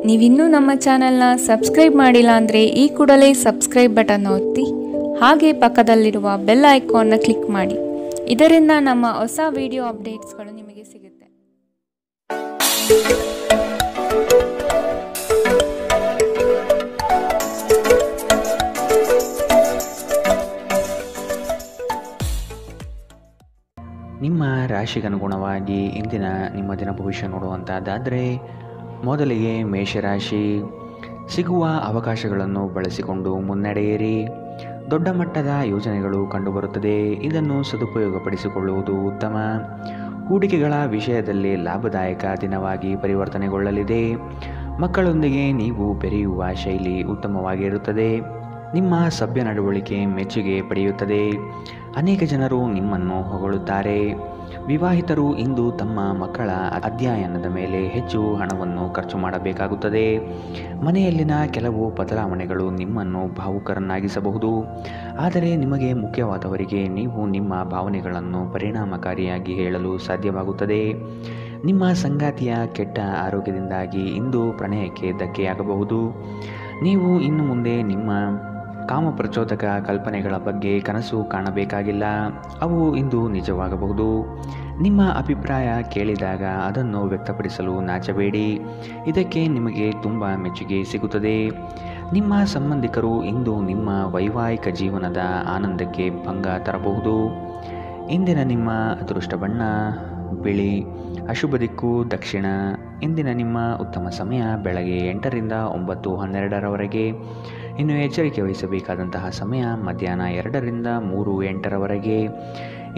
ನೀವಿನ್ನೂ ನಮ್ಮ ಚಾನೆಲ್ನ ಸಬ್ಸ್ಕ್ರೈಬ್ ಮಾಡಿಲ್ಲ ಅಂದರೆ ಈ ಕೂಡಲೇ ಸಬ್ಸ್ಕ್ರೈಬ್ ಬಟನ್ ಒತ್ತಿ ಹಾಗೆ ಪಕ್ಕದಲ್ಲಿರುವ ಬೆಲ್ ಐಕಾನ್ನ ಕ್ಲಿಕ್ ಮಾಡಿ. ಇದರಿಂದ ನಮ್ಮ ಹೊಸ ವಿಡಿಯೋ ಅಪ್ಡೇಟ್ಸ್ಗಳು ನಿಮಗೆ ಸಿಗುತ್ತೆ. ನಿಮ್ಮ ರಾಶಿಗನುಗುಣವಾಗಿ ಇಂದಿನ ನಿಮ್ಮ ದಿನ ಭವಿಷ್ಯ ನೋಡುವಂಥದ್ದಾದರೆ, ಮೊದಲಿಗೆ ಮೇಷರಾಶಿ. ಸಿಗುವ ಅವಕಾಶಗಳನ್ನು ಬಳಸಿಕೊಂಡು ಮುನ್ನಡೆಯಿರಿ. ದೊಡ್ಡ ಮಟ್ಟದ ಯೋಜನೆಗಳು ಕಂಡುಬರುತ್ತದೆ. ಇದನ್ನು ಸದುಪಯೋಗಪಡಿಸಿಕೊಳ್ಳುವುದು ಉತ್ತಮ. ಹೂಡಿಕೆಗಳ ವಿಷಯದಲ್ಲಿ ಲಾಭದಾಯಕ ದಿನವಾಗಿ ಪರಿವರ್ತನೆಗೊಳ್ಳಲಿದೆ. ಮಕ್ಕಳೊಂದಿಗೆ ನೀವು ಬೆರೆಯುವ ಶೈಲಿ ಉತ್ತಮವಾಗಿರುತ್ತದೆ. ನಿಮ್ಮ ಸಭ್ಯ ನಡವಳಿಕೆ ಮೆಚ್ಚುಗೆ ಪಡೆಯುತ್ತದೆ. ಅನೇಕ ಜನರು ನಿಮ್ಮನ್ನು ಹೊಗಳುತ್ತಾರೆ. ವಿವಾಹಿತರು ಇಂದು ತಮ್ಮ ಮಕ್ಕಳ ಅಧ್ಯಯನದ ಮೇಲೆ ಹೆಚ್ಚು ಹಣವನ್ನು ಖರ್ಚು ಮಾಡಬೇಕಾಗುತ್ತದೆ. ಮನೆಯಲ್ಲಿನ ಕೆಲವು ಬದಲಾವಣೆಗಳು ನಿಮ್ಮನ್ನು ಭಾವುಕರನ್ನಾಗಿಸಬಹುದು. ಆದರೆ ನಿಮಗೆ ಮುಖ್ಯವಾದವರಿಗೆ ನೀವು ನಿಮ್ಮ ಭಾವನೆಗಳನ್ನು ಪರಿಣಾಮಕಾರಿಯಾಗಿ ಹೇಳಲು ಸಾಧ್ಯವಾಗುತ್ತದೆ. ನಿಮ್ಮ ಸಂಗಾತಿಯ ಕೆಟ್ಟ ಆರೋಗ್ಯದಿಂದಾಗಿ ಇಂದು ಪ್ರಣಯಕ್ಕೆ ಧಕ್ಕೆಯಾಗಬಹುದು. ನೀವು ಇನ್ನು ಮುಂದೆ ನಿಮ್ಮ ಕಾಮಪ್ರಚೋದಕ ಕಲ್ಪನೆಗಳ ಬಗ್ಗೆ ಕನಸು ಕಾಣಬೇಕಾಗಿಲ್ಲ. ಅವು ಇಂದು ನಿಜವಾಗಬಹುದು. ನಿಮ್ಮ ಅಭಿಪ್ರಾಯ ಕೇಳಿದಾಗ ಅದನ್ನು ವ್ಯಕ್ತಪಡಿಸಲು ನಾಚಬೇಡಿ. ಇದಕ್ಕೆ ನಿಮಗೆ ತುಂಬ ಮೆಚ್ಚುಗೆ ಸಿಗುತ್ತದೆ. ನಿಮ್ಮ ಸಂಬಂಧಿಕರು ಇಂದು ನಿಮ್ಮ ವೈವಾಹಿಕ ಜೀವನದ ಆನಂದಕ್ಕೆ ಭಂಗ ತರಬಹುದು. ಇಂದಿನ ನಿಮ್ಮ ಅದೃಷ್ಟ ಬಣ್ಣ ಬಿಳಿ. ಅಶುಭ ದಿಕ್ಕು ದಕ್ಷಿಣ. ಇಂದಿನ ನಿಮ್ಮ ಉತ್ತಮ ಸಮಯ ಬೆಳಗ್ಗೆ 8ರಿಂದ 9:12ರವರೆಗೆ. ಇನ್ನು ಎಚ್ಚರಿಕೆ ವಹಿಸಬೇಕಾದಂತಹ ಸಮಯ ಮಧ್ಯಾಹ್ನ 2ರಿಂದ 3:08ರವರೆಗೆ.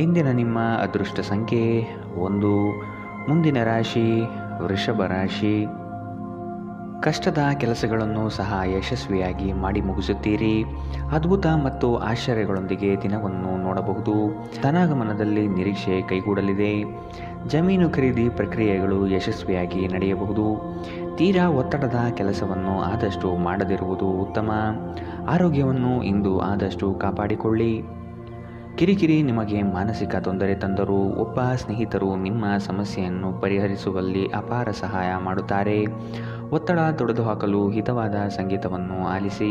ಇಂದಿನ ನಿಮ್ಮ ಅದೃಷ್ಟ ಸಂಖ್ಯೆ 1. ಮುಂದಿನ ರಾಶಿ ವೃಷಭ ರಾಶಿ. ಕಷ್ಟದ ಕೆಲಸಗಳನ್ನು ಸಹ ಯಶಸ್ವಿಯಾಗಿ ಮಾಡಿ ಮುಗಿಸುತ್ತೀರಿ. ಅದ್ಭುತ ಮತ್ತು ಆಶ್ಚರ್ಯಗಳೊಂದಿಗೆ ದಿನವನ್ನು ನೋಡಬಹುದು. ಧನಾಗಮನದಲ್ಲಿ ನಿರೀಕ್ಷೆ ಕೈಗೂಡಲಿದೆ. ಜಮೀನು ಖರೀದಿ ಪ್ರಕ್ರಿಯೆಗಳು ಯಶಸ್ವಿಯಾಗಿ ನಡೆಯಬಹುದು. ತೀರಾ ಒತ್ತಡದ ಕೆಲಸವನ್ನು ಆದಷ್ಟು ಮಾಡದಿರುವುದು ಉತ್ತಮ. ಆರೋಗ್ಯವನ್ನು ಇಂದು ಆದಷ್ಟು ಕಾಪಾಡಿಕೊಳ್ಳಿ. ಕಿರಿಕಿರಿ ನಿಮಗೆ ಮಾನಸಿಕ ತೊಂದರೆ ತಂದರೂ ಒಬ್ಬ ಸ್ನೇಹಿತರು ನಿಮ್ಮ ಸಮಸ್ಯೆಯನ್ನು ಪರಿಹರಿಸುವಲ್ಲಿ ಅಪಾರ ಸಹಾಯ ಮಾಡುತ್ತಾರೆ. ಒತ್ತಡ ತೊಡೆದುಹಾಕಲು ಹಿತವಾದ ಸಂಗೀತವನ್ನು ಆಲಿಸಿ.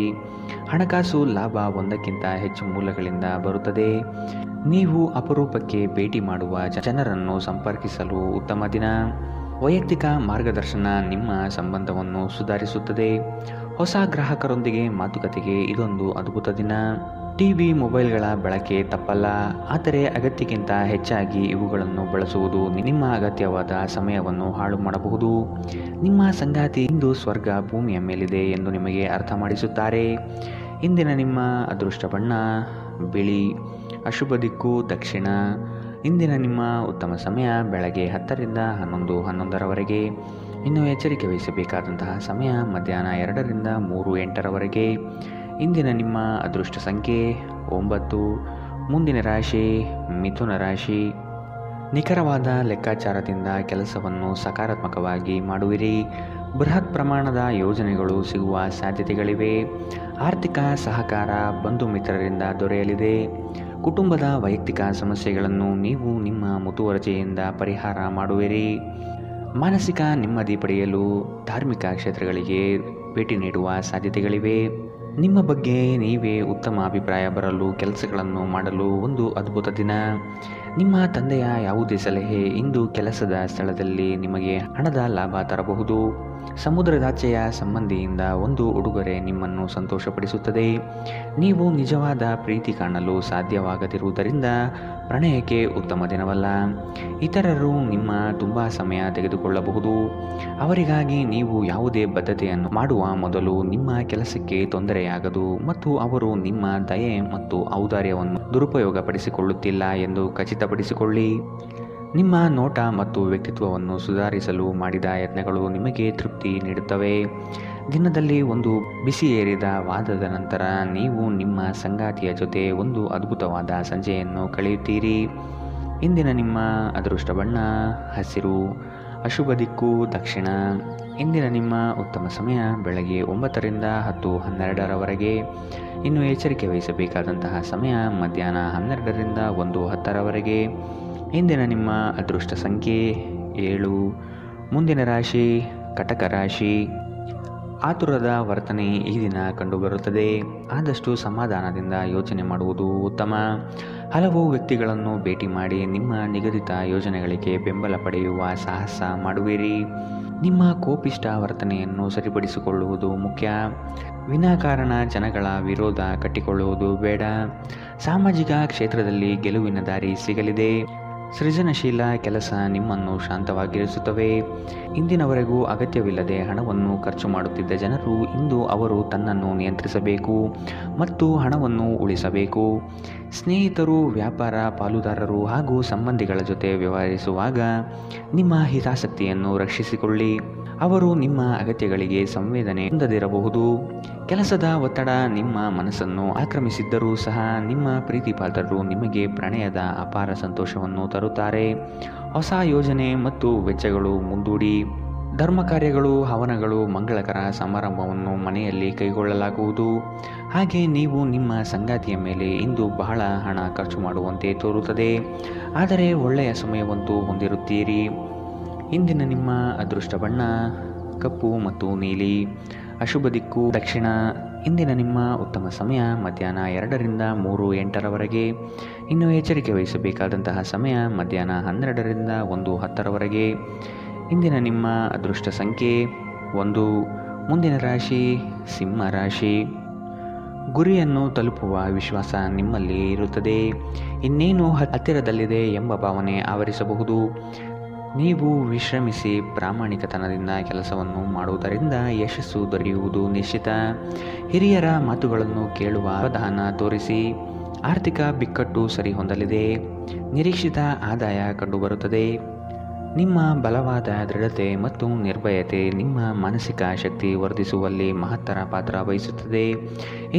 ಹಣಕಾಸು ಲಾಭ ಒಂದಕ್ಕಿಂತ ಹೆಚ್ಚು ಮೂಲಗಳಿಂದ ಬರುತ್ತದೆ. ನೀವು ಅಪರೂಪಕ್ಕೆ ಭೇಟಿ ಮಾಡುವ ಜನರನ್ನು ಸಂಪರ್ಕಿಸಲು ಉತ್ತಮ ದಿನ. ವೈಯಕ್ತಿಕ ಮಾರ್ಗದರ್ಶನ ನಿಮ್ಮ ಸಂಬಂಧವನ್ನು ಸುಧಾರಿಸುತ್ತದೆ. ಹೊಸ ಗ್ರಾಹಕರೊಂದಿಗೆ ಮಾತುಕತೆಗೆ ಇದೊಂದು ಅದ್ಭುತ ದಿನ. ಟಿವಿ ಮೊಬೈಲ್ಗಳ ಬಳಕೆ ತಪ್ಪಲ್ಲ, ಆದರೆ ಅಗತ್ಯಕ್ಕಿಂತ ಹೆಚ್ಚಾಗಿ ಇವುಗಳನ್ನು ಬಳಸುವುದು ನಿಮ್ಮ ಅಗತ್ಯವಾದ ಸಮಯವನ್ನು ಹಾಳು ಮಾಡಬಹುದು. ನಿಮ್ಮ ಸಂಗಾತಿ ಇಂದು ಸ್ವರ್ಗ ಭೂಮಿಯ ಮೇಲಿದೆ ಎಂದು ನಿಮಗೆ ಅರ್ಥ ಮಾಡಿಸುತ್ತಾರೆ. ಇಂದಿನ ನಿಮ್ಮ ಅದೃಷ್ಟ ಬಣ್ಣ ಬಿಳಿ. ಅಶುಭ ದಿಕ್ಕು ದಕ್ಷಿಣ. ಇಂದಿನ ನಿಮ್ಮ ಉತ್ತಮ ಸಮಯ ಬೆಳಗ್ಗೆ 10ರಿಂದ 11:11ರವರೆಗೆ. ಇನ್ನು ಎಚ್ಚರಿಕೆ ವಹಿಸಬೇಕಾದಂತಹ ಸಮಯ ಮಧ್ಯಾಹ್ನ 2ರಿಂದ 3:08ರವರೆಗೆ. ಇಂದಿನ ನಿಮ್ಮ ಅದೃಷ್ಟ ಸಂಖ್ಯೆ 9. ಮುಂದಿನ ರಾಶಿ ಮಿಥುನ ರಾಶಿ. ನಿಖರವಾದ ಲೆಕ್ಕಾಚಾರದಿಂದ ಕೆಲಸವನ್ನು ಸಕಾರಾತ್ಮಕವಾಗಿ ಮಾಡುವಿರಿ. ಬೃಹತ್ ಪ್ರಮಾಣದ ಯೋಜನೆಗಳು ಸಿಗುವ ಸಾಧ್ಯತೆಗಳಿವೆ. ಆರ್ಥಿಕ ಸಹಕಾರ ಬಂಧು ಮಿತ್ರರಿಂದ ದೊರೆಯಲಿದೆ. ಕುಟುಂಬದ ವೈಯಕ್ತಿಕ ಸಮಸ್ಯೆಗಳನ್ನು ನೀವು ನಿಮ್ಮ ಮುತುವರ್ಜಿಯಿಂದ ಪರಿಹಾರ ಮಾಡುವಿರಿ. ಮಾನಸಿಕ ನೆಮ್ಮದಿ ಪಡೆಯಲು ಧಾರ್ಮಿಕ ಕ್ಷೇತ್ರಗಳಿಗೆ ಭೇಟಿ ನೀಡುವ ಸಾಧ್ಯತೆಗಳಿವೆ. ನಿಮ್ಮ ಬಗ್ಗೆ ನೀವೇ ಉತ್ತಮ ಅಭಿಪ್ರಾಯ ಬರಲು ಕೆಲಸಗಳನ್ನು ಮಾಡಲು ಒಂದು ಅದ್ಭುತ ದಿನ. ನಿಮ್ಮ ತಂದೆಯ ಯಾವುದೇ ಸಲಹೆ ಇಂದು ಕೆಲಸದ ಸ್ಥಳದಲ್ಲಿ ನಿಮಗೆ ಹಣದ ಲಾಭ ತರಬಹುದು. ಸಮುದ್ರದಾಚೆಯ ಸಂಬಂಧಿಯಿಂದ ಒಂದು ಉಡುಗೊರೆ ನಿಮ್ಮನ್ನು ಸಂತೋಷಪಡಿಸುತ್ತದೆ. ನೀವು ನಿಜವಾದ ಪ್ರೀತಿ ಕಾಣಲು ಸಾಧ್ಯವಾಗದಿರುವುದರಿಂದ ಪ್ರಣಯಕ್ಕೆ ಉತ್ತಮ ದಿನವಲ್ಲ. ಇತರರು ನಿಮ್ಮ ತುಂಬ ಸಮಯ ತೆಗೆದುಕೊಳ್ಳಬಹುದು. ಅವರಿಗಾಗಿ ನೀವು ಯಾವುದೇ ಬದ್ಧತೆಯನ್ನು ಮಾಡುವ ಮೊದಲು ನಿಮ್ಮ ಕೆಲಸಕ್ಕೆ ತೊಂದರೆಯಾಗದು ಮತ್ತು ಅವರು ನಿಮ್ಮ ದಯೆ ಮತ್ತು ಔದಾರ್ಯವನ್ನು ದುರುಪಯೋಗಪಡಿಸಿಕೊಳ್ಳುತ್ತಿಲ್ಲ ಎಂದು ಖಚಿತಪಡಿಸಿಕೊಳ್ಳಿ. ನಿಮ್ಮ ನೋಟ ಮತ್ತು ವ್ಯಕ್ತಿತ್ವವನ್ನು ಸುಧಾರಿಸಲು ಮಾಡಿದ ಯತ್ನಗಳು ನಿಮಗೆ ತೃಪ್ತಿ ನೀಡುತ್ತವೆ. ದಿನದಲ್ಲಿ ಒಂದು ಬಿಸಿಯೇರಿದ ವಾದದ ನಂತರ ನೀವು ನಿಮ್ಮ ಸಂಗಾತಿಯ ಜೊತೆ ಒಂದು ಅದ್ಭುತವಾದ ಸಂಜೆಯನ್ನು ಕಳೆಯುತ್ತೀರಿ. ಇಂದಿನ ನಿಮ್ಮ ಅದೃಷ್ಟ ಬಣ್ಣ ಹಸಿರು. ಅಶುಭ ದಿಕ್ಕು ದಕ್ಷಿಣ. ಇಂದಿನ ನಿಮ್ಮ ಉತ್ತಮ ಸಮಯ ಬೆಳಗ್ಗೆ 9ರಿಂದ 10:12ರವರೆಗೆ. ಇನ್ನು ಎಚ್ಚರಿಕೆ ವಹಿಸಬೇಕಾದಂತಹ ಸಮಯ ಮಧ್ಯಾಹ್ನ 12ರಿಂದ 1:10ರವರೆಗೆ. ಇಂದಿನ ನಿಮ್ಮ ಅದೃಷ್ಟ ಸಂಖ್ಯೆ 7. ಮುಂದಿನ ರಾಶಿ ಕಟಕ ರಾಶಿ. ಆತುರದ ವರ್ತನೆ ಈ ದಿನ ಕಂಡುಬರುತ್ತದೆ. ಆದಷ್ಟು ಸಮಾಧಾನದಿಂದ ಯೋಚನೆ ಮಾಡುವುದು ಉತ್ತಮ. ಹಲವು ವ್ಯಕ್ತಿಗಳನ್ನು ಭೇಟಿ ಮಾಡಿ ನಿಮ್ಮ ನಿಗದಿತ ಯೋಜನೆಗಳಿಗೆ ಬೆಂಬಲ ಪಡೆಯುವ ಸಾಹಸ ಮಾಡುವಿರಿ. ನಿಮ್ಮ ಕೋಪಿಷ್ಟ ವರ್ತನೆಯನ್ನು ಸರಿಪಡಿಸಿಕೊಳ್ಳುವುದು ಮುಖ್ಯ. ವಿನಾಕಾರಣ ಜನಗಳ ವಿರೋಧ ಕಟ್ಟಿಕೊಳ್ಳುವುದು ಬೇಡ. ಸಾಮಾಜಿಕ ಕ್ಷೇತ್ರದಲ್ಲಿ ಗೆಲುವಿನ ದಾರಿ ಸಿಗಲಿದೆ. ಸೃಜನಶೀಲ ಕೆಲಸ ನಿಮ್ಮನ್ನು ಶಾಂತವಾಗಿರಿಸುತ್ತವೆ. ಇಂದಿನವರೆಗೂ ಅಗತ್ಯವಿಲ್ಲದೆ ಹಣವನ್ನು ಖರ್ಚು ಮಾಡುತ್ತಿದ್ದ ಜನರು ಇಂದು ಅವರು ತನ್ನನ್ನು ನಿಯಂತ್ರಿಸಬೇಕು ಮತ್ತು ಹಣವನ್ನು ಉಳಿಸಬೇಕು. ಸ್ನೇಹಿತರು, ವ್ಯಾಪಾರ ಪಾಲುದಾರರು ಹಾಗೂ ಸಂಬಂಧಿಗಳ ಜೊತೆ ವ್ಯವಹರಿಸುವಾಗ ನಿಮ್ಮ ಹಿತಾಸಕ್ತಿಯನ್ನು ರಕ್ಷಿಸಿಕೊಳ್ಳಿ. ಅವರು ನಿಮ್ಮ ಅಗತ್ಯಗಳಿಗೆ ಸಂವೇದನೆ ಹೊಂದದಿರಬಹುದು. ಕೆಲಸದ ಒತ್ತಡ ನಿಮ್ಮ ಮನಸ್ಸನ್ನು ಆಕ್ರಮಿಸಿದ್ದರೂ ಸಹ ನಿಮ್ಮ ಪ್ರೀತಿಪಾತ್ರರು ನಿಮಗೆ ಪ್ರಣಯದ ಅಪಾರ ಸಂತೋಷವನ್ನು ತರುತ್ತಾರೆ. ಹೊಸ ಯೋಜನೆ ಮತ್ತು ವೆಚ್ಚಗಳು ಮುಂದೂಡಿ. ಧರ್ಮ ಕಾರ್ಯಗಳು, ಹವನಗಳು, ಮಂಗಳಕರ ಸಮಾರಂಭವನ್ನು ಮನೆಯಲ್ಲಿ ಕೈಗೊಳ್ಳಲಾಗುವುದು. ಹಾಗೆ ನೀವು ನಿಮ್ಮ ಸಂಗಾತಿಯ ಮೇಲೆ ಇಂದು ಬಹಳ ಹಣ ಖರ್ಚು ಮಾಡುವಂತೆ ತೋರುತ್ತದೆ. ಆದರೆ ಒಳ್ಳೆಯ ಸಮಯವಂತೂ ಹೊಂದಿರುತ್ತೀರಿ. ಇಂದಿನ ನಿಮ್ಮ ಅದೃಷ್ಟ ಬಣ್ಣ ಕಪ್ಪು ಮತ್ತು ನೀಲಿ. ಅಶುಭ ದಿಕ್ಕು ದಕ್ಷಿಣ. ಇಂದಿನ ನಿಮ್ಮ ಉತ್ತಮ ಸಮಯ ಮಧ್ಯಾಹ್ನ 2ರಿಂದ 3:08 ಇನ್ನು ಎಚ್ಚರಿಕೆ ವಹಿಸಬೇಕಾದಂತಹ ಸಮಯ ಮಧ್ಯಾಹ್ನ 12ರಿಂದ 1:10 ಇಂದಿನ ನಿಮ್ಮ ಅದೃಷ್ಟ ಸಂಖ್ಯೆ 1. ಮುಂದಿನ ರಾಶಿ ಸಿಂಹ ರಾಶಿ. ಗುರಿಯನ್ನು ತಲುಪುವ ವಿಶ್ವಾಸ ನಿಮ್ಮಲ್ಲಿ ಇರುತ್ತದೆ. ಇನ್ನೇನು ಹತ್ತಿರದಲ್ಲಿದೆ ಎಂಬ ಭಾವನೆ ಆವರಿಸಬಹುದು. ನೀವು ವಿಶ್ರಮಿಸಿ ಪ್ರಾಮಾಣಿಕತನದಿಂದ ಕೆಲಸವನ್ನು ಮಾಡುವುದರಿಂದ ಯಶಸ್ಸು ದೊರೆಯುವುದು ನಿಶ್ಚಿತ. ಹಿರಿಯರ ಮಾತುಗಳನ್ನು ಕೇಳುವ ಅವಧಾನ ತೋರಿಸಿ. ಆರ್ಥಿಕ ಬಿಕ್ಕಟ್ಟು ಸರಿಹೊಂದಲಿದೆ. ನಿರೀಕ್ಷಿತ ಆದಾಯ ಕಂಡುಬರುತ್ತದೆ. ನಿಮ್ಮ ಬಲವಾದ ದೃಢತೆ ಮತ್ತು ನಿರ್ಭಯತೆ ನಿಮ್ಮ ಮಾನಸಿಕ ಶಕ್ತಿ ವರ್ಧಿಸುವಲ್ಲಿ ಮಹತ್ತರ ಪಾತ್ರ ವಹಿಸುತ್ತದೆ.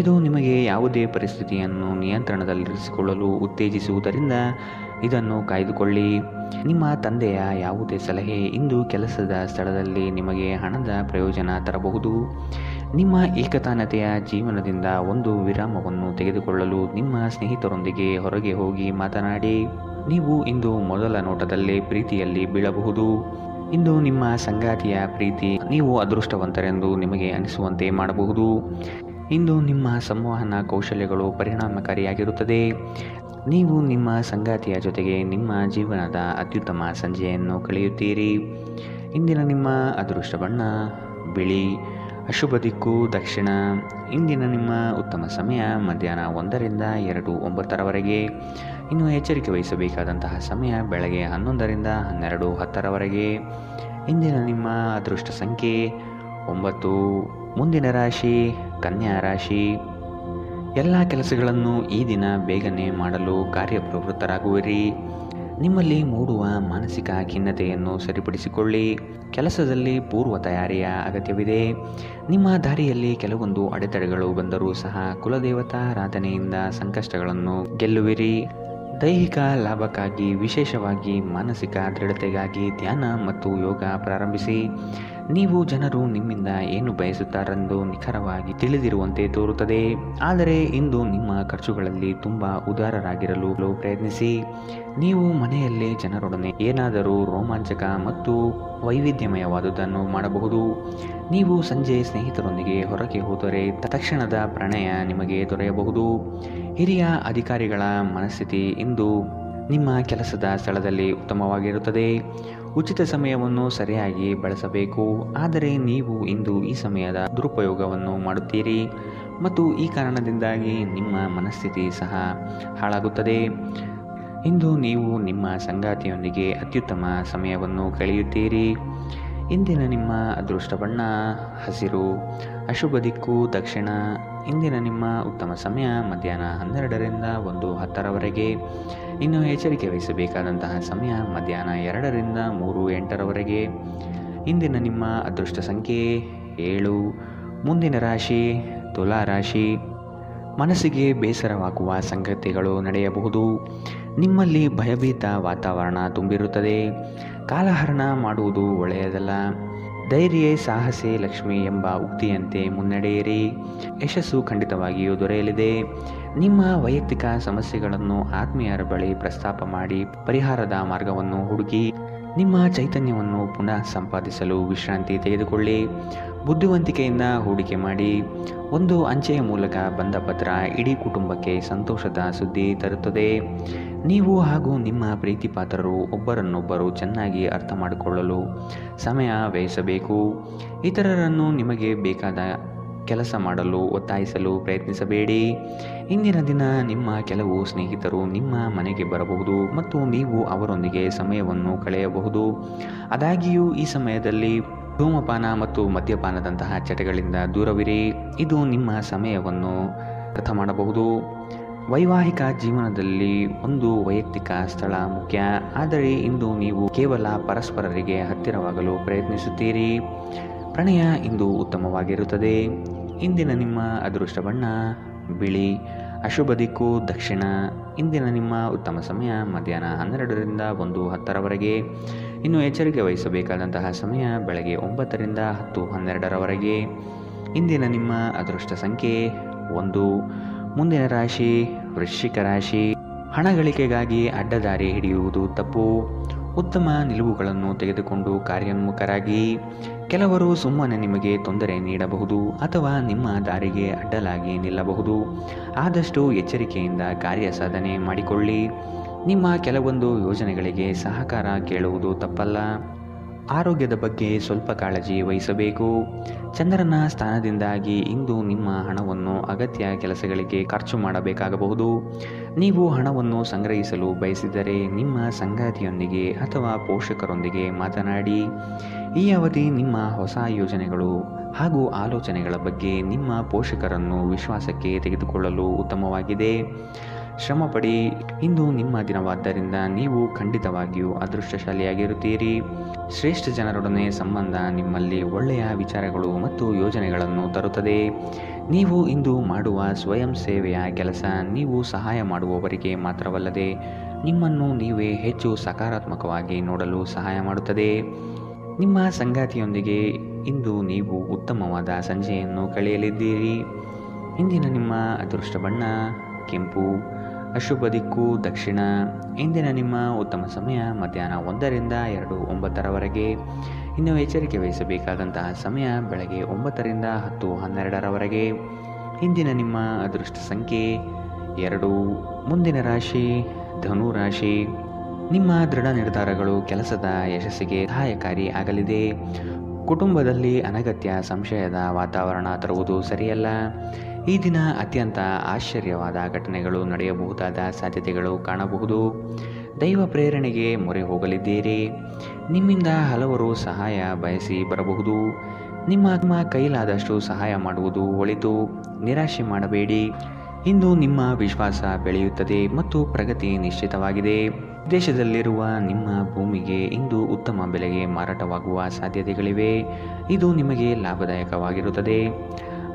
ಇದು ನಿಮಗೆ ಯಾವುದೇ ಪರಿಸ್ಥಿತಿಯನ್ನು ನಿಯಂತ್ರಣದಲ್ಲಿರಿಸಿಕೊಳ್ಳಲು ಉತ್ತೇಜಿಸುವುದರಿಂದ ಇದನ್ನು ಕಾಯ್ದುಕೊಳ್ಳಿ. ನಿಮ್ಮ ತಂದೆಯ ಯಾವುದೇ ಸಲಹೆ ಇಂದು ಕೆಲಸದ ಸ್ಥಳದಲ್ಲಿ ನಿಮಗೆ ಹಣದ ಪ್ರಯೋಜನ ತರಬಹುದು. ನಿಮ್ಮ ಏಕತಾನತೆಯ ಜೀವನದಿಂದ ಒಂದು ವಿರಾಮವನ್ನು ತೆಗೆದುಕೊಳ್ಳಲು ನಿಮ್ಮ ಸ್ನೇಹಿತರೊಂದಿಗೆ ಹೊರಗೆ ಹೋಗಿ ಮಾತನಾಡಿ. ನೀವು ಇಂದು ಮೊದಲ ನೋಟದಲ್ಲೇ ಪ್ರೀತಿಯಲ್ಲಿ ಬೀಳಬಹುದು. ಇಂದು ನಿಮ್ಮ ಸಂಗಾತಿಯ ಪ್ರೀತಿ ನೀವು ಅದೃಷ್ಟವಂತರೆಂದು ನಿಮಗೆ ಅನಿಸುವಂತೆ ಮಾಡಬಹುದು. ಇಂದು ನಿಮ್ಮ ಸಂವಹನ ಕೌಶಲ್ಯಗಳು ಪರಿಣಾಮಕಾರಿಯಾಗಿರುತ್ತದೆ. ನೀವು ನಿಮ್ಮ ಸಂಗಾತಿಯ ಜೊತೆಗೆ ನಿಮ್ಮ ಜೀವನದ ಅತ್ಯುತ್ತಮ ಸಂಜೆಯನ್ನು ಕಳೆಯುತ್ತೀರಿ. ಇಂದಿನ ನಿಮ್ಮ ಅದೃಷ್ಟ ಬಣ್ಣ ಬಿಳಿ. ಅಶುಭ ದಿಕ್ಕು ದಕ್ಷಿಣ. ಇಂದಿನ ನಿಮ್ಮ ಉತ್ತಮ ಸಮಯ ಮಧ್ಯಾಹ್ನ 1ರಿಂದ 2:09 ಇನ್ನು ಎಚ್ಚರಿಕೆ ವಹಿಸಬೇಕಾದಂತಹ ಸಮಯ ಬೆಳಗ್ಗೆ 11ರಿಂದ 12:10 ಇಂದಿನ ನಿಮ್ಮ ಅದೃಷ್ಟ ಸಂಖ್ಯೆ 9. ಮುಂದಿನ ರಾಶಿ ಕನ್ಯಾ ರಾಶಿ. ಎಲ್ಲ ಕೆಲಸಗಳನ್ನು ಈ ದಿನ ಬೇಗನೆ ಮಾಡಲು ಕಾರ್ಯಪ್ರವೃತ್ತರಾಗುವಿರಿ. ನಿಮ್ಮಲ್ಲಿ ಮೂಡುವ ಮಾನಸಿಕ ಖಿನ್ನತೆಯನ್ನು ಸರಿಪಡಿಸಿಕೊಳ್ಳಿ. ಕೆಲಸದಲ್ಲಿ ಪೂರ್ವ ತಯಾರಿಯ ಅಗತ್ಯವಿದೆ. ನಿಮ್ಮ ದಾರಿಯಲ್ಲಿ ಕೆಲವೊಂದು ಅಡೆತಡೆಗಳು ಬಂದರೂ ಸಹ ಕುಲದೇವತಾರಾಧನೆಯಿಂದ ಸಂಕಷ್ಟಗಳನ್ನು ಗೆಲ್ಲುವಿರಿ. ದೈಹಿಕ ಲಾಭಕ್ಕಾಗಿ ವಿಶೇಷವಾಗಿ ಮಾನಸಿಕ ದೃಢತೆಗಾಗಿ ಧ್ಯಾನ ಮತ್ತು ಯೋಗ ಪ್ರಾರಂಭಿಸಿ. ನೀವು ಜನರು ನಿಮ್ಮಿಂದ ಏನು ಬಯಸುತ್ತಾರೆಂದು ನಿಖರವಾಗಿ ತಿಳಿದಿರುವಂತೆ ತೋರುತ್ತದೆ. ಆದರೆ ಇಂದು ನಿಮ್ಮ ಖರ್ಚುಗಳಲ್ಲಿ ತುಂಬ ಉದಾರರಾಗಿರಲು ಪ್ರಯತ್ನಿಸಿ. ನೀವು ಮನೆಯಲ್ಲಿ ಜನರೊಡನೆ ಏನಾದರೂ ರೋಮಾಂಚಕ ಮತ್ತು ವೈವಿಧ್ಯಮಯವಾದುದನ್ನು ಮಾಡಬಹುದು. ನೀವು ಸಂಜೆ ಸ್ನೇಹಿತರೊಂದಿಗೆ ಹೊರಗೆ ಹೋದರೆ ತಕ್ಷಣದ ಪ್ರಣಯ ನಿಮಗೆ ದೊರೆಯಬಹುದು. ಹಿರಿಯ ಅಧಿಕಾರಿಗಳ ಮನಸ್ಥಿತಿ ಇಂದು ನಿಮ್ಮ ಕೆಲಸದ ಸ್ಥಳದಲ್ಲಿ ಉತ್ತಮವಾಗಿರುತ್ತದೆ. ಉಚಿತ ಸಮಯವನ್ನು ಸರಿಯಾಗಿ ಬಳಸಬೇಕು. ಆದರೆ ನೀವು ಇಂದು ಈ ಸಮಯದ ದುರುಪಯೋಗವನ್ನು ಮಾಡುತ್ತೀರಿ ಮತ್ತು ಈ ಕಾರಣದಿಂದಾಗಿ ನಿಮ್ಮ ಮನಸ್ಥಿತಿ ಸಹ ಹಾಳಾಗುತ್ತದೆ. ಇಂದು ನೀವು ನಿಮ್ಮ ಸಂಗಾತಿಯೊಂದಿಗೆ ಅತ್ಯುತ್ತಮ ಸಮಯವನ್ನು ಕಳೆಯುತ್ತೀರಿ. ಇಂದಿನ ನಿಮ್ಮ ಅದೃಷ್ಟ ಬಣ್ಣ ಹಸಿರು. ಅಶುಭ ದಿಕ್ಕು ದಕ್ಷಿಣ. ಇಂದಿನ ನಿಮ್ಮ ಉತ್ತಮ ಸಮಯ ಮಧ್ಯಾಹ್ನ 12ರಿಂದ 1:10 ಇನ್ನು ಎಚ್ಚರಿಕೆ ವಹಿಸಬೇಕಾದಂತಹ ಸಮಯ ಮಧ್ಯಾಹ್ನ 2ರಿಂದ 3:08 ಇಂದಿನ ನಿಮ್ಮ ಅದೃಷ್ಟ ಸಂಖ್ಯೆ 7. ಮುಂದಿನ ರಾಶಿ ತುಲಾ ರಾಶಿ. ಮನಸ್ಸಿಗೆ ಬೇಸರವಾಗುವ ಸಂಗತಿಗಳು ನಡೆಯಬಹುದು. ನಿಮ್ಮಲ್ಲಿ ಭಯಭೀತ ವಾತಾವರಣ ತುಂಬಿರುತ್ತದೆ. ಕಾಲಹರಣ ಮಾಡುವುದು ಒಳ್ಳೆಯದಲ್ಲ. ಧೈರ್ಯ ಸಾಹಸೇ ಲಕ್ಷ್ಮಿ ಎಂಬ ಉಕ್ತಿಯಂತೆ ಮುನ್ನಡೆಯಿರಿ. ಯಶಸ್ಸು ಖಂಡಿತವಾಗಿಯೂ ದೊರೆಯಲಿದೆ. ನಿಮ್ಮ ವೈಯಕ್ತಿಕ ಸಮಸ್ಯೆಗಳನ್ನು ಆತ್ಮೀಯರ ಬಳಿ ಪ್ರಸ್ತಾಪ ಮಾಡಿ ಪರಿಹಾರದ ಮಾರ್ಗವನ್ನು ಹುಡುಕಿ. ನಿಮ್ಮ ಚೈತನ್ಯವನ್ನು ಪುನಃ ಸಂಪಾದಿಸಲು ವಿಶ್ರಾಂತಿ ತೆಗೆದುಕೊಳ್ಳಿ. ಬುದ್ಧಿವಂತಿಕೆಯಿಂದ ಹೂಡಿಕೆ ಮಾಡಿ. ಒಂದು ಅಂಚೆಯ ಮೂಲಕ ಬಂದ ಪತ್ರ ಇಡೀ ಕುಟುಂಬಕ್ಕೆ ಸಂತೋಷದ ಸುದ್ದಿ ತರುತ್ತದೆ. ನೀವು ಹಾಗೂ ನಿಮ್ಮ ಪ್ರೀತಿಪಾತ್ರರು ಒಬ್ಬರನ್ನೊಬ್ಬರು ಚೆನ್ನಾಗಿ ಅರ್ಥ ಮಾಡಿಕೊಳ್ಳಲು ಸಮಯ ವ್ಯಯಿಸಬೇಕು. ಇತರರನ್ನು ನಿಮಗೆ ಬೇಕಾದ ಕೆಲಸ ಮಾಡಲು ಒತ್ತಾಯಿಸಲು ಪ್ರಯತ್ನಿಸಬೇಡಿ. ಇಂದಿನ ದಿನ ನಿಮ್ಮ ಕೆಲವು ಸ್ನೇಹಿತರು ನಿಮ್ಮ ಮನೆಗೆ ಬರಬಹುದು ಮತ್ತು ನೀವು ಅವರೊಂದಿಗೆ ಸಮಯವನ್ನು ಕಳೆಯಬಹುದು. ಆದಾಗ್ಯೂ ಈ ಸಮಯದಲ್ಲಿ ಧೂಮಪಾನ ಮತ್ತು ಮದ್ಯಪಾನದಂತಹ ಚಟಗಳಿಂದ ದೂರವಿರಿ. ಇದು ನಿಮ್ಮ ಸಮಯವನ್ನು ವ್ಯರ್ಥ ಮಾಡಬಹುದು. ವೈವಾಹಿಕ ಜೀವನದಲ್ಲಿ ಒಂದು ವೈಯಕ್ತಿಕ ಸ್ಥಳ ಮುಖ್ಯ, ಆದರೆ ಇಂದು ನೀವು ಕೇವಲ ಪರಸ್ಪರರಿಗೆ ಹತ್ತಿರವಾಗಲು ಪ್ರಯತ್ನಿಸುತ್ತೀರಿ. ಪ್ರಣಯ ಇಂದು ಉತ್ತಮವಾಗಿರುತ್ತದೆ. ಇಂದಿನ ನಿಮ್ಮ ಅದೃಷ್ಟ ಬಣ್ಣ ಬಿಳಿ. ಅಶುಭ ದಿಕ್ಕು ದಕ್ಷಿಣ. ಇಂದಿನ ನಿಮ್ಮ ಉತ್ತಮ ಸಮಯ ಮಧ್ಯಾಹ್ನ 12ರಿಂದ 1:10ರವರೆಗೆ. ಇನ್ನು ಎಚ್ಚರಿಕೆ ವಹಿಸಬೇಕಾದಂತಹ ಸಮಯ ಬೆಳಗ್ಗೆ 9ರಿಂದ 10:12ರವರೆಗೆ. ಇಂದಿನ ನಿಮ್ಮ ಅದೃಷ್ಟ ಸಂಖ್ಯೆ 1. ಮುಂದಿನ ರಾಶಿ ವೃಶ್ಚಿಕ ರಾಶಿ. ಹಣ ಗಳಿಕೆಗಾಗಿ ಅಡ್ಡದಾರಿ ಹಿಡಿಯುವುದು ತಪ್ಪು. ಉತ್ತಮ ನಿಲುವುಗಳನ್ನು ತೆಗೆದುಕೊಂಡು ಕಾರ್ಯೋನ್ಮುಖರಾಗಿ. ಕೆಲವರು ಸುಮ್ಮನೆ ನಿಮಗೆ ತೊಂದರೆ ನೀಡಬಹುದು ಅಥವಾ ನಿಮ್ಮ ದಾರಿಗೆ ಅಡ್ಡಲಾಗಿ ನಿಲ್ಲಬಹುದು. ಆದಷ್ಟು ಎಚ್ಚರಿಕೆಯಿಂದ ಕಾರ್ಯ ಸಾಧನೆ ಮಾಡಿಕೊಳ್ಳಿ. ನಿಮ್ಮ ಕೆಲವೊಂದು ಯೋಜನೆಗಳಿಗೆ ಸಹಕಾರ ಕೇಳುವುದು ತಪ್ಪಲ್ಲ. ಆರೋಗ್ಯದ ಬಗ್ಗೆ ಸ್ವಲ್ಪ ಕಾಳಜಿ ವಹಿಸಬೇಕು. ಚಂದ್ರನ ಸ್ಥಾನದಿಂದಾಗಿ ಇಂದು ನಿಮ್ಮ ಹಣವನ್ನು ಅಗತ್ಯ ಕೆಲಸಗಳಿಗೆ ಖರ್ಚು ಮಾಡಬೇಕಾಗಬಹುದು. ನೀವು ಹಣವನ್ನು ಸಂಗ್ರಹಿಸಲು ಬಯಸಿದರೆ ನಿಮ್ಮ ಸಂಗಾತಿಯೊಂದಿಗೆ ಅಥವಾ ಪೋಷಕರೊಂದಿಗೆ ಮಾತನಾಡಿ. ಈ ಅವಧಿ ನಿಮ್ಮ ಹೊಸ ಯೋಜನೆಗಳು ಹಾಗೂ ಆಲೋಚನೆಗಳ ಬಗ್ಗೆ ನಿಮ್ಮ ಪೋಷಕರನ್ನು ವಿಶ್ವಾಸಕ್ಕೆ ತೆಗೆದುಕೊಳ್ಳಲು ಉತ್ತಮವಾಗಿದೆ. ಶ್ರಮಪಡಿ. ಇಂದು ನಿಮ್ಮ ದಿನವಾದ್ದರಿಂದ ನೀವು ಖಂಡಿತವಾಗಿಯೂ ಅದೃಷ್ಟಶಾಲಿಯಾಗಿರುತ್ತೀರಿ. ಶ್ರೇಷ್ಠ ಜನರೊಡನೆ ಸಂಬಂಧ ನಿಮ್ಮಲ್ಲಿ ಒಳ್ಳೆಯ ವಿಚಾರಗಳು ಮತ್ತು ಯೋಜನೆಗಳನ್ನು ತರುತ್ತದೆ. ನೀವು ಇಂದು ಮಾಡುವ ಸ್ವಯಂ ಸೇವೆಯ ಕೆಲಸ ನೀವು ಸಹಾಯ ಮಾಡುವವರಿಗೆ ಮಾತ್ರವಲ್ಲದೆ ನಿಮ್ಮನ್ನು ನೀವೇ ಹೆಚ್ಚು ಸಕಾರಾತ್ಮಕವಾಗಿ ನೋಡಲು ಸಹಾಯ ಮಾಡುತ್ತದೆ. ನಿಮ್ಮ ಸಂಗಾತಿಯೊಂದಿಗೆ ಇಂದು ನೀವು ಉತ್ತಮವಾದ ಸಂಜೆಯನ್ನು ಕಳೆಯಲಿದ್ದೀರಿ. ಇಂದಿನ ನಿಮ್ಮ ಅದೃಷ್ಟ ಬಣ್ಣ ಕೆಂಪು. ಅಶುಭ ದಿಕ್ಕು ದಕ್ಷಿಣ. ಇಂದಿನ ನಿಮ್ಮ ಉತ್ತಮ ಸಮಯ ಮಧ್ಯಾಹ್ನ 1ರಿಂದ 2:09ರವರೆಗೆ. ಇನ್ನು ಎಚ್ಚರಿಕೆ ವಹಿಸಬೇಕಾದಂತಹ ಸಮಯ ಬೆಳಗ್ಗೆ 9ರಿಂದ 10:12ರವರೆಗೆ. ಇಂದಿನ ನಿಮ್ಮ ಅದೃಷ್ಟ ಸಂಖ್ಯೆ 2. ಮುಂದಿನ ರಾಶಿ ಧನು ರಾಶಿ. ನಿಮ್ಮ ದೃಢ ನಿರ್ಧಾರಗಳು ಕೆಲಸದ ಯಶಸ್ಸಿಗೆ ಸಹಾಯಕಾರಿ ಆಗಲಿದೆ. ಕುಟುಂಬದಲ್ಲಿ ಅನಗತ್ಯ ಸಂಶಯದ ವಾತಾವರಣ ತರುವುದು ಸರಿಯಲ್ಲ. ಈ ದಿನ ಅತ್ಯಂತ ಆಶ್ಚರ್ಯವಾದ ಘಟನೆಗಳು ನಡೆಯಬಹುದಾದ ಸಾಧ್ಯತೆಗಳು ಕಾಣಬಹುದು. ದೈವ ಪ್ರೇರಣೆಗೆ ಮೊರೆ ಹೋಗಲಿದ್ದೀರಿ. ನಿಮ್ಮಿಂದ ಹಲವರು ಸಹಾಯ ಬಯಸಿ ಬರಬಹುದು. ನಿಮ್ಮ ಕೈಲಾದಷ್ಟು ಸಹಾಯ ಮಾಡುವುದು ಒಳಿತು. ನಿರಾಶೆ ಮಾಡಬೇಡಿ. ಇಂದು ನಿಮ್ಮ ವಿಶ್ವಾಸ ಬೆಳೆಯುತ್ತದೆ ಮತ್ತು ಪ್ರಗತಿ ನಿಶ್ಚಿತವಾಗಿದೆ. ವಿದೇಶದಲ್ಲಿರುವ ನಿಮ್ಮ ಭೂಮಿಗೆ ಇಂದು ಉತ್ತಮ ಬೆಲೆಗೆ ಮಾರಾಟವಾಗುವ ಸಾಧ್ಯತೆಗಳಿವೆ. ಇದು ನಿಮಗೆ ಲಾಭದಾಯಕವಾಗಿರುತ್ತದೆ.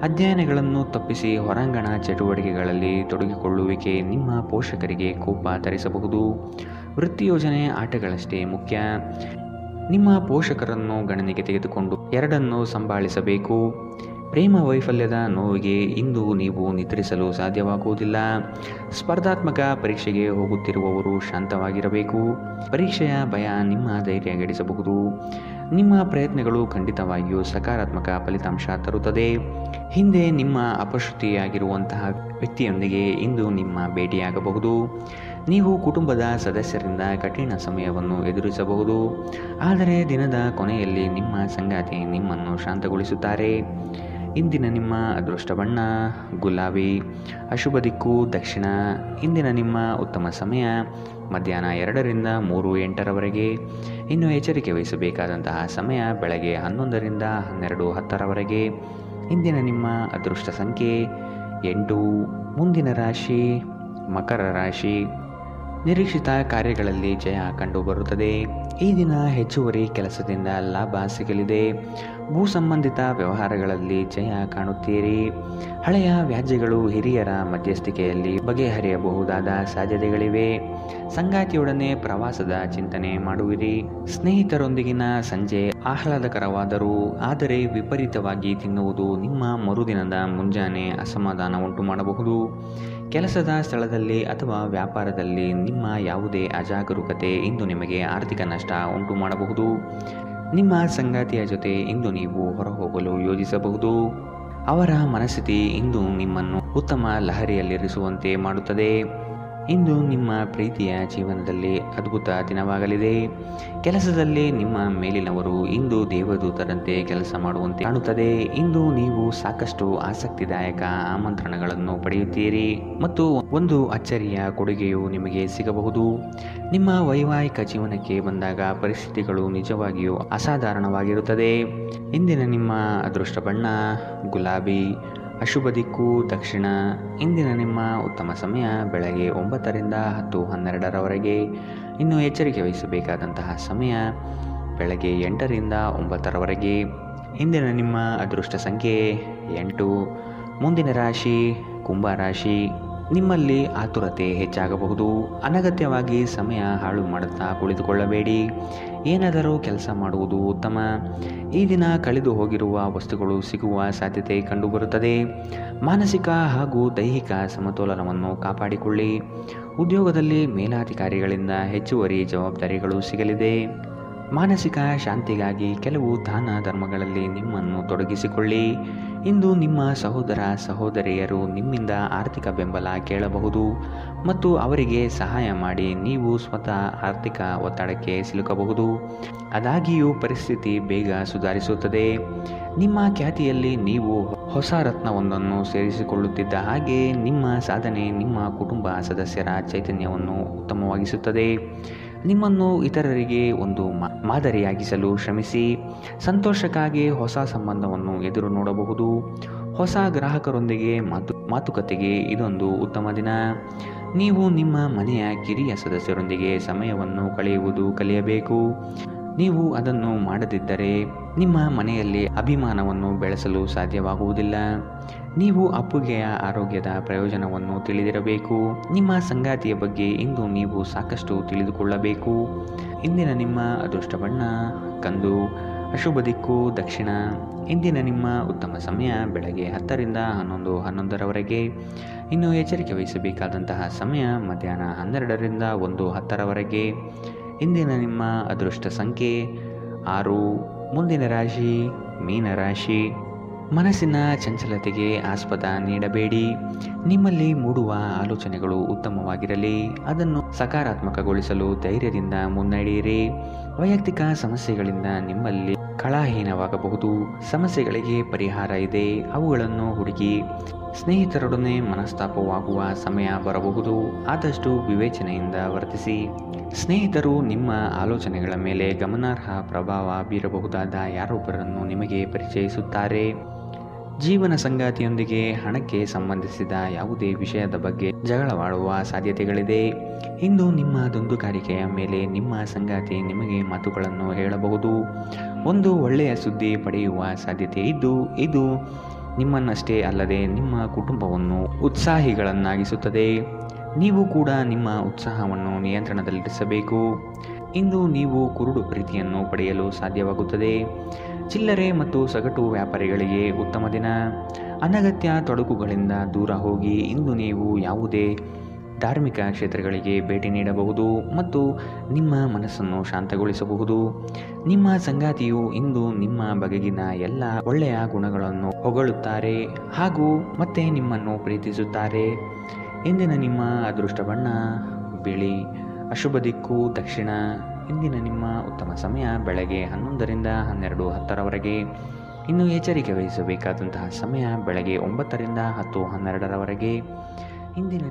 ಅಧ್ಯಯನಗಳನ್ನು ತಪ್ಪಿಸಿ ಹೊರಾಂಗಣ ಚಟುವಟಿಕೆಗಳಲ್ಲಿ ತೊಡಗಿಕೊಳ್ಳುವಿಕೆ ನಿಮ್ಮ ಪೋಷಕರಿಗೆ ಕೋಪ ತರಿಸಬಹುದು. ವೃತ್ತಿ ಯೋಜನೆ ಆಟಗಳಷ್ಟೇ ಮುಖ್ಯ. ನಿಮ್ಮ ಪೋಷಕರನ್ನು ಗಣನೆಗೆ ತೆಗೆದುಕೊಂಡು ಎರಡನ್ನೂ ಸಂಭಾಳಿಸಬೇಕು. ಪ್ರೇಮ ವೈಫಲ್ಯದ ನೋವಿಗೆ ಇಂದು ನೀವು ನಿದ್ರಿಸಲು ಸಾಧ್ಯವಾಗುವುದಿಲ್ಲ. ಸ್ಪರ್ಧಾತ್ಮಕ ಪರೀಕ್ಷೆಗೆ ಹೋಗುತ್ತಿರುವವರು ಶಾಂತವಾಗಿರಬೇಕು. ಪರೀಕ್ಷೆಯ ಭಯ ನಿಮ್ಮ ಧೈರ್ಯಗೆಡಿಸಬಹುದು. ನಿಮ್ಮ ಪ್ರಯತ್ನಗಳು ಖಂಡಿತವಾಗಿಯೂ ಸಕಾರಾತ್ಮಕ ಫಲಿತಾಂಶ ತರುತ್ತದೆ. ಹಿಂದೆ ನಿಮ್ಮ ಅಪಶ್ರುತಿಯಾಗಿರುವಂತಹ ವ್ಯಕ್ತಿಯೊಂದಿಗೆ ಇಂದು ನಿಮ್ಮ ಭೇಟಿಯಾಗಬಹುದು. ನೀವು ಕುಟುಂಬದ ಸದಸ್ಯರಿಂದ ಕಠಿಣ ಸಮಯವನ್ನು ಎದುರಿಸಬಹುದು, ಆದರೆ ದಿನದ ಕೊನೆಯಲ್ಲಿ ನಿಮ್ಮ ಸಂಗಾತಿ ನಿಮ್ಮನ್ನು ಶಾಂತಗೊಳಿಸುತ್ತಾರೆ. ಇಂದಿನ ನಿಮ್ಮ ಅದೃಷ್ಟ ಬಣ್ಣ ಗುಲಾಬಿ. ಅಶುಭ ದಿಕ್ಕು ದಕ್ಷಿಣ. ಇಂದಿನ ನಿಮ್ಮ ಉತ್ತಮ ಸಮಯ ಮಧ್ಯಾಹ್ನ 2ರಿಂದ 3:08ರವರೆಗೆ. ಇನ್ನು ಎಚ್ಚರಿಕೆ ವಹಿಸಬೇಕಾದಂತಹ ಸಮಯ ಬೆಳಗ್ಗೆ 11ರಿಂದ 12:10ರವರೆಗೆ. ಇಂದಿನ ನಿಮ್ಮ ಅದೃಷ್ಟ ಸಂಖ್ಯೆ 8. ಮುಂದಿನ ರಾಶಿ ಮಕರ ರಾಶಿ. ನಿರೀಕ್ಷಿತ ಕಾರ್ಯಗಳಲ್ಲಿ ಜಯ ಕಂಡುಬರುತ್ತದೆ. ಈ ದಿನ ಹೆಚ್ಚುವರಿ ಕೆಲಸದಿಂದ ಲಾಭ ಸಿಗಲಿದೆ. ಭೂ ಸಂಬಂಧಿತ ವ್ಯವಹಾರಗಳಲ್ಲಿ ಜಯ ಕಾಣುತ್ತೀರಿ. ಹಳೆಯ ವ್ಯಾಜ್ಯಗಳು ಹಿರಿಯರ ಮಧ್ಯಸ್ಥಿಕೆಯಲ್ಲಿ ಬಗೆಹರಿಯಬಹುದಾದ ಸಾಧ್ಯತೆಗಳಿವೆ. ಸಂಗಾತಿಯೊಡನೆ ಪ್ರವಾಸದ ಚಿಂತನೆ ಮಾಡುವಿರಿ. ಸ್ನೇಹಿತರೊಂದಿಗಿನ ಸಂಜೆ ಆಹ್ಲಾದಕರವಾದರೂ ಆದರೆ ವಿಪರೀತವಾಗಿ ತಿನ್ನುವುದು ನಿಮ್ಮ ಮರುದಿನದ ಮುಂಜಾನೆ ಅಸಮಾಧಾನ ಉಂಟು ಮಾಡಬಹುದು. ಕೆಲಸದ ಸ್ಥಳದಲ್ಲಿ ಅಥವಾ ವ್ಯಾಪಾರದಲ್ಲಿ ನಿಮ್ಮ ಯಾವುದೇ ಅಜಾಗರೂಕತೆ ಇಂದು ನಿಮಗೆ ಆರ್ಥಿಕ ನಷ್ಟ ಉಂಟು ಮಾಡಬಹುದು. ನಿಮ್ಮ ಸಂಗಾತಿಯ ಜೊತೆ ಇಂದು ನೀವು ಹೊರಹೋಗಲು ಯೋಜಿಸಬಹುದು. ಅವರ ಮನಸ್ಥಿತಿ ಇಂದು ನಿಮ್ಮನ್ನು ಉತ್ತಮ ಲಹರಿಯಲ್ಲಿರಿಸುವಂತೆ ಮಾಡುತ್ತದೆ. ಇಂದು ನಿಮ್ಮ ಪ್ರೀತಿಯ ಜೀವನದಲ್ಲಿ ಅದ್ಭುತ ದಿನವಾಗಲಿದೆ. ಕೆಲಸದಲ್ಲಿ ನಿಮ್ಮ ಮೇಲಿನವರು ಇಂದು ದೇವದೂತರಂತೆ ಕೆಲಸ ಮಾಡುವಂತೆ ಕಾಣುತ್ತದೆ. ಇಂದು ನೀವು ಸಾಕಷ್ಟು ಆಸಕ್ತಿದಾಯಕ ಆಮಂತ್ರಣಗಳನ್ನು ಪಡೆಯುತ್ತೀರಿ ಮತ್ತು ಒಂದು ಅಚ್ಚರಿಯ ಕೊಡುಗೆಯು ನಿಮಗೆ ಸಿಗಬಹುದು. ನಿಮ್ಮ ವೈವಾಹಿಕ ಜೀವನಕ್ಕೆ ಬಂದಾಗ ಪರಿಸ್ಥಿತಿಗಳು ನಿಜವಾಗಿಯೂ ಅಸಾಧಾರಣವಾಗಿರುತ್ತದೆ. ಇಂದಿನ ನಿಮ್ಮ ಅದೃಷ್ಟ ಬಣ್ಣ ಗುಲಾಬಿ, ಅಶುಭ ದಿಕ್ಕು ದಕ್ಷಿಣ. ಇಂದಿನ ನಿಮ್ಮ ಉತ್ತಮ ಸಮಯ ಬೆಳಗ್ಗೆ 9 ರಿಂದ 10:12 ರವರೆಗೆ. ಇನ್ನು ಎಚ್ಚರಿಕೆ ವಹಿಸಬೇಕಾದಂತಹ ಸಮಯ ಬೆಳಗ್ಗೆ 8 ರಿಂದ 9 ರವರೆಗೆ. ಇಂದಿನ ನಿಮ್ಮ ಅದೃಷ್ಟ ಸಂಖ್ಯೆ 8. ಮುಂದಿನ ರಾಶಿ ಕುಂಭ ರಾಶಿ. ನಿಮ್ಮಲ್ಲಿ ಆತುರತೆ ಹೆಚ್ಚಾಗಬಹುದು. ಅನಗತ್ಯವಾಗಿ ಸಮಯ ಹಾಳು ಮಾಡುತ್ತಾ ಕುಳಿತುಕೊಳ್ಳಬೇಡಿ. ಏನಾದರೂ ಕೆಲಸ ಮಾಡುವುದು ಉತ್ತಮ. ಈ ದಿನ ಕಳೆದು ಹೋಗಿರುವ ವಸ್ತುಗಳು ಸಿಗುವ ಸಾಧ್ಯತೆ ಕಂಡುಬರುತ್ತದೆ. ಮಾನಸಿಕ ಹಾಗೂ ದೈಹಿಕ ಸಮತೋಲನವನ್ನು ಕಾಪಾಡಿಕೊಳ್ಳಿ. ಉದ್ಯೋಗದಲ್ಲಿ ಮೇಲಾಧಿಕಾರಿಗಳಿಂದ ಹೆಚ್ಚುವರಿ ಜವಾಬ್ದಾರಿಗಳು ಸಿಗಲಿದೆ. ಮಾನಸಿಕ ಶಾಂತಿಗಾಗಿ ಕೆಲವು ದಾನ ಧರ್ಮಗಳಲ್ಲಿ ನಿಮ್ಮನ್ನು ತೊಡಗಿಸಿಕೊಳ್ಳಿ. ಇಂದು ನಿಮ್ಮ ಸಹೋದರ ಸಹೋದರಿಯರು ನಿಮ್ಮಿಂದ ಆರ್ಥಿಕ ಬೆಂಬಲ ಕೇಳಬಹುದು ಮತ್ತು ಅವರಿಗೆ ಸಹಾಯ ಮಾಡಿ ನೀವು ಸ್ವತಃ ಆರ್ಥಿಕ ಒತ್ತಡಕ್ಕೆ ಸಿಲುಕಬಹುದು. ಆದಾಗ್ಯೂ ಪರಿಸ್ಥಿತಿ ಬೇಗ ಸುಧಾರಿಸುತ್ತದೆ. ನಿಮ್ಮ ಖ್ಯಾತಿಯಲ್ಲಿ ನೀವು ಹೊಸ ರತ್ನವೊಂದನ್ನು ಸೇರಿಸಿಕೊಳ್ಳುತ್ತಿದ್ದ ಹಾಗೆ ನಿಮ್ಮ ಸಾಧನೆ ನಿಮ್ಮ ಕುಟುಂಬ ಸದಸ್ಯರ ಚೈತನ್ಯವನ್ನು ಉತ್ತಮವಾಗಿಸುತ್ತದೆ. ನಿಮ್ಮನ್ನು ಇತರರಿಗೆ ಒಂದು ಮಾದರಿಯಾಗಿಸಲು ಶ್ರಮಿಸಿ. ಸಂತೋಷಕ್ಕಾಗಿ ಹೊಸ ಸಂಬಂಧವನ್ನು ಎದುರು ನೋಡಬಹುದು. ಹೊಸ ಗ್ರಾಹಕರೊಂದಿಗೆ ಮಾತುಕತೆಗೆ ಇದೊಂದು ಉತ್ತಮ ದಿನ. ನೀವು ನಿಮ್ಮ ಮನೆಯ ಕಿರಿಯ ಸದಸ್ಯರೊಂದಿಗೆ ಸಮಯವನ್ನು ಕಳೆಯುವುದು ಕಲಿಯಬೇಕು. ನೀವು ಅದನ್ನು ಮಾಡದಿದ್ದರೆ ನಿಮ್ಮ ಮನೆಯಲ್ಲಿ ಅಭಿಮಾನವನ್ನು ಬೆಳೆಸಲು ಸಾಧ್ಯವಾಗುವುದಿಲ್ಲ. ನೀವು ಅಪ್ಪುಗೆಯ ಆರೋಗ್ಯದ ಪ್ರಯೋಜನವನ್ನು ತಿಳಿದಿರಬೇಕು. ನಿಮ್ಮ ಸಂಗಾತಿಯ ಬಗ್ಗೆ ಇಂದು ನೀವು ಸಾಕಷ್ಟು ತಿಳಿದುಕೊಳ್ಳಬೇಕು. ಇಂದಿನ ನಿಮ್ಮ ಅದೃಷ್ಟ ಬಣ್ಣ ಕಂದು, ಅಶುಭ ದಿಕ್ಕು ದಕ್ಷಿಣ. ಇಂದಿನ ನಿಮ್ಮ ಉತ್ತಮ ಸಮಯ ಬೆಳಗ್ಗೆ 10 ರಿಂದ 11:11 ರವರೆಗೆ. ಇನ್ನು ಎಚ್ಚರಿಕೆ ವಹಿಸಬೇಕಾದಂತಹ ಸಮಯ ಮಧ್ಯಾಹ್ನ 12 ರಿಂದ 1:10 ರವರೆಗೆ. ಇಂದಿನ ನಿಮ್ಮ ಅದೃಷ್ಟ ಸಂಖ್ಯೆ 6. ಮುಂದಿನ ರಾಶಿ ಮೀನರಾಶಿ. ಮನಸ್ಸಿನ ಚಂಚಲತೆಗೆ ಆಸ್ಪದ ನೀಡಬೇಡಿ. ನಿಮ್ಮಲ್ಲಿ ಮೂಡುವ ಆಲೋಚನೆಗಳು ಉತ್ತಮವಾಗಿರಲಿ. ಅದನ್ನು ಸಕಾರಾತ್ಮಕಗೊಳಿಸಲು ಧೈರ್ಯದಿಂದ ಮುನ್ನಡೆಯಿರಿ. ವೈಯಕ್ತಿಕ ಸಮಸ್ಯೆಗಳಿಂದ ನಿಮ್ಮಲ್ಲಿ ಕಳಹೀನವಾಗಬಹುದು. ಸಮಸ್ಯೆಗಳಿಗೆ ಪರಿಹಾರ ಇದೆ, ಅವುಗಳನ್ನು ಹುಡುಕಿ. ಸ್ನೇಹಿತರೊಡನೆ ಮನಸ್ತಾಪವಾಗುವ ಸಮಯ ಬರಬಹುದು. ಆದಷ್ಟು ವಿವೇಚನೆಯಿಂದ ವರ್ತಿಸಿ. ಸ್ನೇಹಿತರು ನಿಮ್ಮ ಆಲೋಚನೆಗಳ ಮೇಲೆ ಗಮನಾರ್ಹ ಪ್ರಭಾವ ಬೀರಬಹುದಾದ ಯಾರೊಬ್ಬರನ್ನು ನಿಮಗೆ ಪರಿಚಯಿಸುತ್ತಾರೆ. ಜೀವನ ಸಂಗಾತಿಯೊಂದಿಗೆ ಹಣಕ್ಕೆ ಸಂಬಂಧಿಸಿದ ಯಾವುದೇ ವಿಷಯದ ಬಗ್ಗೆ ಜಗಳವಾಡುವ ಸಾಧ್ಯತೆಗಳಿದೆ. ಇಂದು ನಿಮ್ಮ ದುಂದುಗಾರಿಕೆಯ ಮೇಲೆ ನಿಮ್ಮ ಸಂಗಾತಿ ನಿಮಗೆ ಮಾತುಗಳನ್ನು ಹೇಳಬಹುದು. ಒಂದು ಒಳ್ಳೆಯ ಸುದ್ದಿ ಪಡೆಯುವ ಸಾಧ್ಯತೆ ಇದ್ದು ಇದು ನಿಮ್ಮನ್ನಷ್ಟೇ ಅಲ್ಲದೆ ನಿಮ್ಮ ಕುಟುಂಬವನ್ನು ಉತ್ಸಾಹಿಗಳನ್ನಾಗಿಸುತ್ತದೆ. ನೀವು ಕೂಡ ನಿಮ್ಮ ಉತ್ಸಾಹವನ್ನು ನಿಯಂತ್ರಣದಲ್ಲಿರಿಸಬೇಕು. ಇಂದು ನೀವು ಕುರುಡು ಪ್ರೀತಿಯನ್ನು ಪಡೆಯಲು ಸಾಧ್ಯವಾಗುತ್ತದೆ. ಚಿಲ್ಲರೆ ಮತ್ತು ಸಗಟು ವ್ಯಾಪಾರಿಗಳಿಗೆ ಉತ್ತಮ ದಿನ. ಅನಗತ್ಯ ತೊಡಕುಗಳಿಂದ ದೂರ ಹೋಗಿ. ಇಂದು ನೀವು ಯಾವುದೇ ಧಾರ್ಮಿಕ ಕ್ಷೇತ್ರಗಳಿಗೆ ಭೇಟಿ ನೀಡಬಹುದು ಮತ್ತು ನಿಮ್ಮ ಮನಸ್ಸನ್ನು ಶಾಂತಗೊಳಿಸಬಹುದು. ನಿಮ್ಮ ಸಂಗಾತಿಯು ಇಂದು ನಿಮ್ಮ ಬಗೆಗಿನ ಎಲ್ಲ ಒಳ್ಳೆಯ ಗುಣಗಳನ್ನು ಹೊಗಳುತ್ತಾರೆ ಹಾಗೂ ಮತ್ತೆ ನಿಮ್ಮನ್ನು ಪ್ರೀತಿಸುತ್ತಾರೆ. ಇಂದಿನ ನಿಮ್ಮ ಅದೃಷ್ಟ ಬಣ್ಣ ಬಿಳಿ, ಅಶುಭ ದಿಕ್ಕು ದಕ್ಷಿಣ. ಇಂದಿನ ನಿಮ್ಮ ಉತ್ತಮ ಸಮಯ ಬೆಳಗ್ಗೆ 11 ರಿಂದ 12:10 ರವರೆಗೆ. ಇನ್ನು ಎಚ್ಚರಿಕೆ ವಹಿಸಬೇಕಾದಂತಹ ಸಮಯ ಬೆಳಗ್ಗೆ 9 ರಿಂದ 10:12 ರವರೆಗೆ. ಇಂದಿನ